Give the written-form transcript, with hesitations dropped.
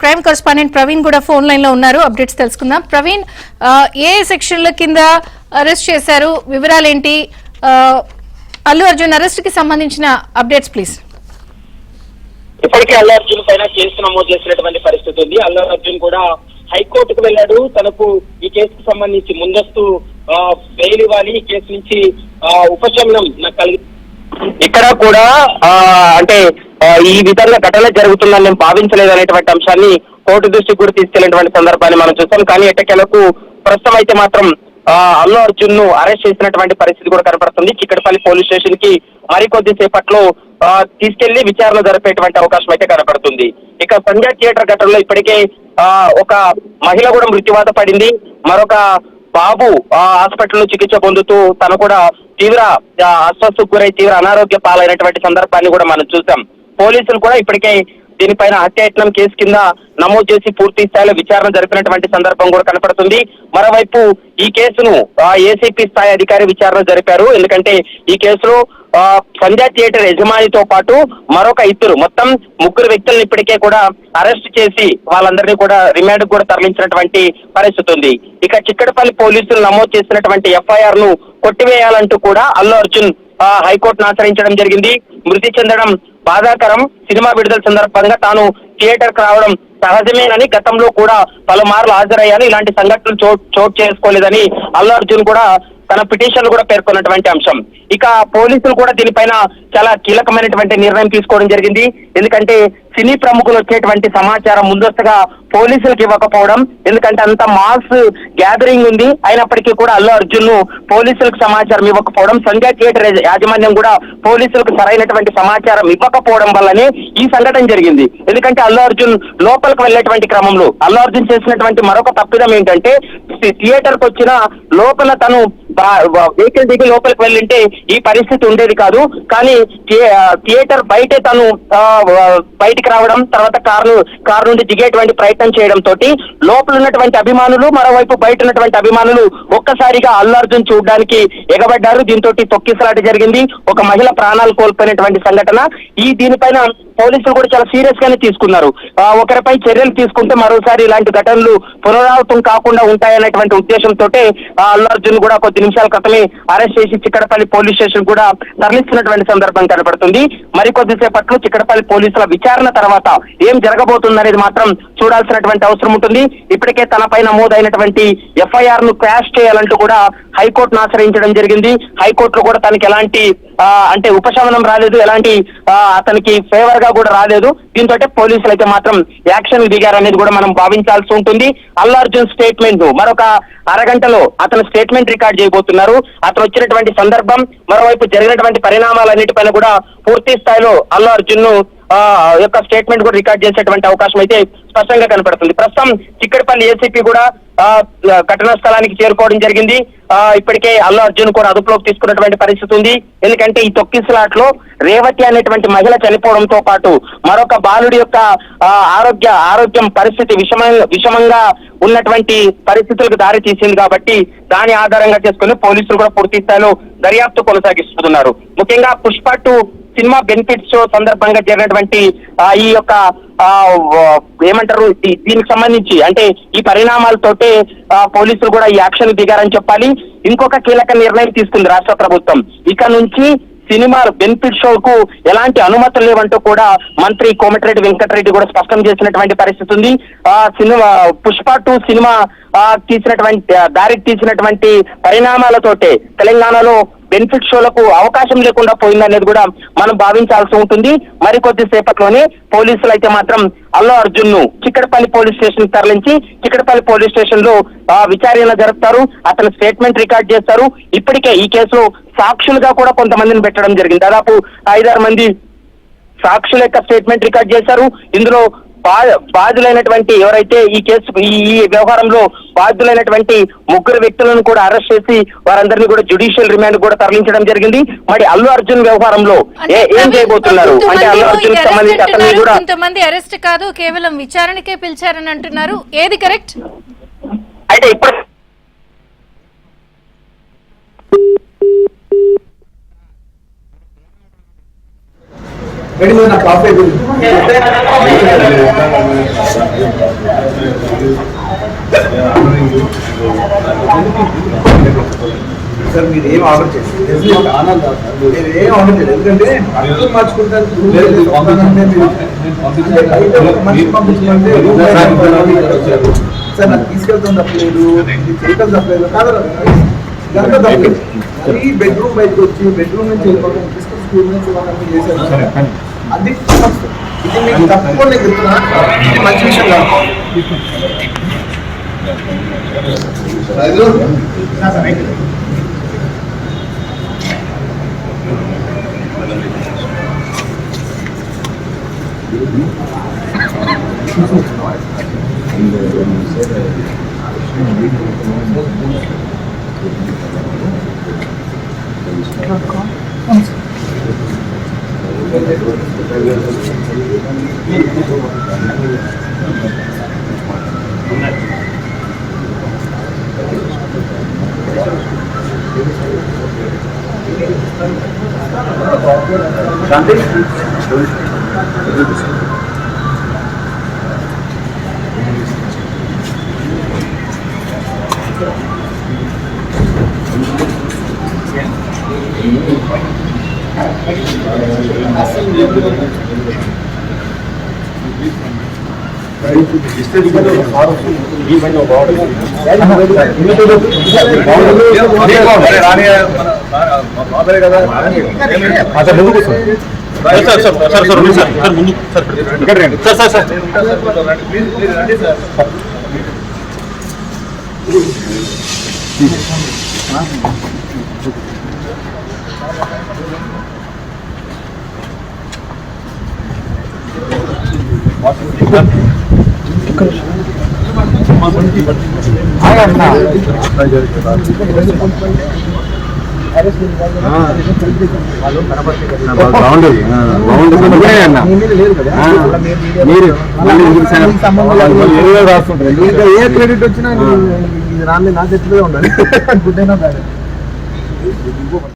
Prime correspondent Praveen కూడా phone line లో ఉన్నారు. అప్డేట్స్ తెలుసుకుందాం. ప్రవీణ్, ఏ సెక్షన్ల కింద అరెస్ట్ చేశారు, వివరాలేంటి? అల్లు అర్జున్ అరెస్ట్ కి సంబంధించిన అప్డేట్స్ ప్లీజ్. ఇప్పటికే అల్లు అర్జున్ పైన కేసు నమోదు చేసినటువంటి పరిస్థితి ఉంది. అల్లు అర్జున్ కూడా హైకోర్టుకు వెళ్ళాడు. తనకు ఈ కేసుకు సంబంధించి ముందస్తు బెయిల్ ఇవ్వాలి, ఈ కేసు నుంచి ఉపశమనం నాకు కలిగి ఇక్కడ కూడా అంటే ఈ విధంగా ఘటన జరుగుతుందని నేను భావించలేదు అనేటువంటి అంశాన్ని కోర్టు దృష్టికి కూడా తీసుకెళ్లినటువంటి సందర్భాన్ని మనం చూస్తాం. కానీ ఎట్టకేలకు ప్రస్తుతం అయితే మాత్రం అల్లు అర్జున్ ను అరెస్ట్ చేసినటువంటి పరిస్థితి కూడా కనపడుతుంది. చిక్కడపల్లి పోలీస్ స్టేషన్ కి మరికొద్ది సేపట్లో తీసుకెళ్లి విచారణ జరిపేటువంటి అవకాశం అయితే కనపడుతుంది. ఇక సంజయ్ థియేటర్ ఘటనలో ఇప్పటికే ఒక మహిళ కూడా మృత్యువాత పడింది. మరొక బాబు హాస్పిటల్లో చికిత్స పొందుతూ తను కూడా తీవ్ర అస్వస్థకు గురై తీవ్ర అనారోగ్య పాలైనటువంటి సందర్భాన్ని కూడా మనం చూసాం. పోలీసులు కూడా ఇప్పటికే దీనిపైన హత్యాయత్నం కేసు కింద నమోదు చేసి పూర్తి స్థాయిలో విచారణ జరిపినటువంటి సందర్భం కూడా కనపడుతుంది. మరోవైపు ఈ కేసును ఏసీపీ స్థాయి అధికారి విచారణ జరిపారు. ఎందుకంటే ఈ కేసులో సంజయ్ థియేటర్ యజమానితో పాటు మరొక ఇద్దరు మొత్తం ముగ్గురు వ్యక్తులను ఇప్పటికే కూడా అరెస్ట్ చేసి వాళ్ళందరినీ కూడా రిమాండ్ కూడా తరలించినటువంటి పరిస్థితి ఉంది. ఇక చిక్కడపల్లి పోలీసులు నమోదు చేసినటువంటి ఎఫ్ఐఆర్ ను కొట్టివేయాలంటూ కూడా అల్లు అర్జున్ హైకోర్టును ఆశ్రయించడం జరిగింది. మృతి చెందడం బాధాకరం, సినిమా విడుదల సందర్భంగా తాను థియేటర్ కు రావడం సహజమేనని, గతంలో కూడా పలుమార్లు హాజరయ్యాను, ఇలాంటి సంఘటనలు చోటు చేసుకోలేదని అల్లు అర్జున్ కూడా తన పిటిషన్ కూడా పేర్కొన్నటువంటి అంశం. ఇక పోలీసులు కూడా దీనిపైన చాలా కీలకమైనటువంటి నిర్ణయం తీసుకోవడం జరిగింది. ఎందుకంటే సినీ ప్రముఖులు వచ్చేటువంటి సమాచారం ముందస్తుగా పోలీసులకు ఇవ్వకపోవడం, ఎందుకంటే అంత మాస్ గ్యాదరింగ్ ఉంది, అయినప్పటికీ కూడా అల్లు అర్జున్ ను పోలీసులకు సమాచారం ఇవ్వకపోవడం, సంజయ్ థియేటర్ యాజమాన్యం కూడా పోలీసులకు సరైనటువంటి సమాచారం ఇవ్వకపోవడం వల్లనే ఈ సంఘటన జరిగింది. ఎందుకంటే అల్లు అర్జున్ లోపలికి వెళ్ళేటువంటి క్రమంలో అల్లు అర్జున్ చేసినటువంటి మరొక తప్పిదం ఏంటంటే థియేటర్ కు వచ్చిన లోపల తను వెహికల్ దిగి లోపలికి వెళ్ళింటే ఈ పరిస్థితి ఉండేది కాదు. కానీ థియేటర్ బయటే తను బయటికి రావడం, తర్వాత కారు నుండి దిగేటువంటి ప్రయత్నం చేయడం తోటి లోపల ఉన్నటువంటి అభిమానులు, మరోవైపు బయట ఉన్నటువంటి అభిమానులు ఒక్కసారిగా అల్లు అర్జున్ చూడడానికి ఎగబడ్డారు. దీంతో తొక్కిసలాట జరిగింది. ఒక మహిళ ప్రాణాలు కోల్పోయినటువంటి సంఘటన. దీనిపైన పోలీసులు కూడా చాలా సీరియస్ గానే తీసుకున్నారు. ఒకరిపై చర్యలు తీసుకుంటే మరోసారి ఇలాంటి ఘటనలు పునరావృతం కాకుండా ఉంటాయనేటువంటి ఉద్దేశంతో అల్లు అర్జున్ కూడా కొద్ది నిమిషాల క్రితమే అరెస్ట్ చేసి చిక్కడపల్లి పోలీస్ స్టేషన్ కూడా తరలిస్తున్నటువంటి సందర్భం కనపడుతుంది. మరికొద్దిసేపట్లో చిక్కడపల్లి పోలీసుల విచారణ తర్వాత ఏం జరగబోతుందనేది మాత్రం చూడాల్సినటువంటి అవసరం ఉంటుంది. ఇప్పటికే తనపై నమోదైనటువంటి ఎఫ్ఐఆర్ ను క్రాష్ చేయాలంటూ కూడా హైకోర్టును ఆశ్రయించడం జరిగింది. హైకోర్టులో కూడా తనకి ఎలాంటి అంటే ఉపశమనం రాలేదు, ఎలాంటి అతనికి ఫేవర్ గా కూడా రాలేదు. దీంతో పోలీసులు అయితే మాత్రం యాక్షన్ దిగారనేది కూడా మనం భావించాల్సి ఉంటుంది. అల్లు అర్జున్ స్టేట్మెంట్ మరొక అరగంటలో అతను స్టేట్మెంట్ రికార్డ్ చేయబోతున్నారు. అతను వచ్చినటువంటి సందర్భం, మరోవైపు జరిగినటువంటి పరిణామాలన్నిటిపైన కూడా పూర్తి స్థాయిలో అల్లు అర్జున్ ను యొక్క స్టేట్మెంట్ కూడా రికార్డ్ చేసేటువంటి అవకాశం అయితే స్పష్టంగా కనపడుతుంది. ప్రస్తుతం చిక్కడపల్లి ఏసీపీ కూడా ఘటనా స్థలానికి చేరుకోవడం జరిగింది. ఇప్పటికే అల్లు అర్జున్ కూడా అదుపులోకి తీసుకున్నటువంటి పరిస్థితి ఉంది. ఎందుకంటే ఈ తొక్కిసలాట్లో రేవతి అనేటువంటి మహిళ చనిపోవడంతో పాటు మరొక బాలుడి యొక్క ఆరోగ్యం పరిస్థితి విషమంగా ఉన్నటువంటి పరిస్థితులకు దారి తీసింది. కాబట్టి దాని ఆధారంగా చేసుకుని పోలీసులు కూడా పూర్తి స్థాయిలో దర్యాప్తు కొనసాగిస్తున్నారు. ముఖ్యంగా పుష్ప 2 సినిమా బెనిఫిట్ షో సందర్భంగా జరిగినటువంటి ఈ యొక్క ఏమంటారు దీనికి సంబంధించి అంటే ఈ పరిణామాలతోటే పోలీసులు కూడా ఈ యాక్షన్ దిగారని చెప్పాలి. ఇంకొక కీలక నిర్ణయం తీసుకుంది రాష్ట్ర ప్రభుత్వం. ఇక నుంచి సినిమా బెనిఫిట్ షోకు ఎలాంటి అనుమతులు లేవంటూ కూడా మంత్రి కోమటిరెడ్డి వెంకటరెడ్డి కూడా స్పష్టం చేసినటువంటి పరిస్థితి ఉంది. సినిమా పుష్ప 2 సినిమా దారికి తీసినటువంటి పరిణామాలతోటే తెలంగాణలో బెనిఫిట్ షోలకు అవకాశం లేకుండా పోయిందనేది కూడా మనం భావించాల్సి ఉంటుంది. మరికొద్ది సేపట్లోనే పోలీసులు అయితే మాత్రం అల్లు అర్జున్ ను చిక్కడపల్లి పోలీస్ స్టేషన్ తరలించి చిక్కడపల్లి పోలీస్ స్టేషన్ లో విచారణ జరుపుతారు. అతను స్టేట్మెంట్ రికార్డ్ చేస్తారు. ఇప్పటికే ఈ కేసులో సాక్షులుగా కూడా కొంతమందిని పెట్టడం జరిగింది. దాదాపు 5-6 మంది సాక్షుల యొక్క స్టేట్మెంట్ రికార్డ్ చేశారు. ఇందులో బాధ్యులైనటువంటి ఎవరైతే ఈ కేసు ఈ వ్యవహారంలో బాధ్యులైనటువంటి ముగ్గురు వ్యక్తులను కూడా అరెస్ట్ చేసి వారందరినీ కూడా జ్యుడిషియల్ రిమాండ్ కూడా తరలించడం జరిగింది. మరి అల్లు అర్జున్ వ్యవహారంలో ఏం చేయబోతున్నారు అంటే అల్లు అర్జున్ సంబంధించి అతన్ని కూడా కొంతమంది అరెస్ట్ కాదు, కేవలం విచారణకే పిలిచారని అంటున్నారు. ఏది కరెక్ట్? అయితే ఇప్పుడు కాఫీ సార్ మీరు ఏం ఆర్డర్ చేసి ఏం ఆర్డర్ చేయలేదు ఎందుకంటే అర్థం మార్చుకుంటారు మనిషి పంపించమంటే సార్ నాకు తీసుకెళ్తాం తప్పలేదు చేయటం తప్పలేదు కాదు ఇదంతా తప్పలేదు ఈ బెడ్రూమ్ బయటకు వచ్చి బెడ్రూమ్ నుంచి వెళ్ళిపోవడం తీసుకొని స్కూల్ నుంచి వాళ్ళని చేశారు అది ఇది మీకు తప్పకుండా చెప్తున్నా మంచి విషయం కాదు శాంతి ఏ క్రెడిట్ వచ్చినా రాలేదు నా చేతిలో ఉండాలి గుడ్ అయినా